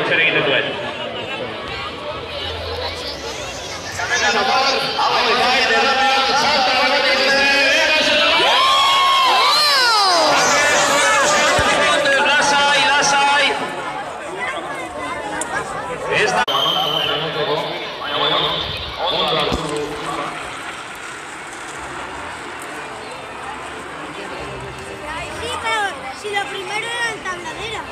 zer egiten duen. Si lo primero era el tabladera.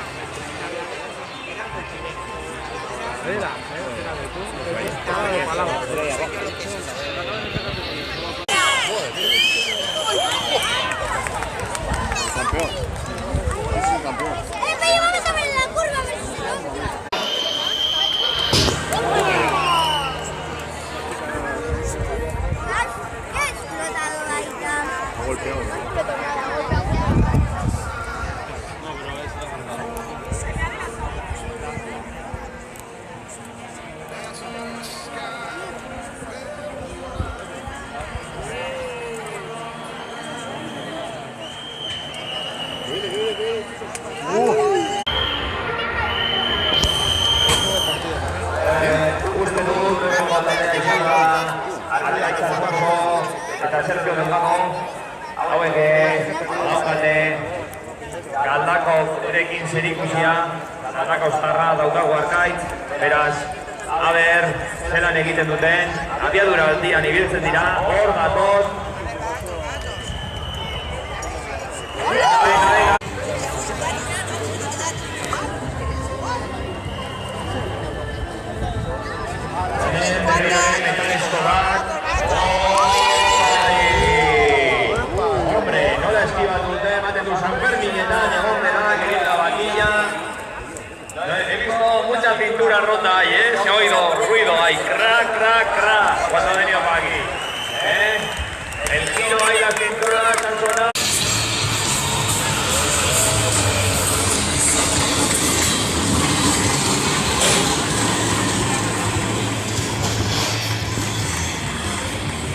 Campeón. Es un campeón. Pero vamos a ver la curva, a ver si ¿qué ha explotado ahí? Ha golpeado. Uste dut, Arrela Itxaspako eta Sergio Delgado hauek daukate Galdako erekin zerikusia, Galdako ostarra daukagu arkaitz, beraz, aber, zelan egiten duten, abiadura aldian ibiltzen dira, hor datoz. Mekanesko bat. Hombre, nola eskibatu dute, ematen du San Ferminetan, egon denak, egin la vaquilla. He visto mucha pintura rota ahí, se ha oído ruido ahí, crack, crack, crack, cuando ha venido para aquí.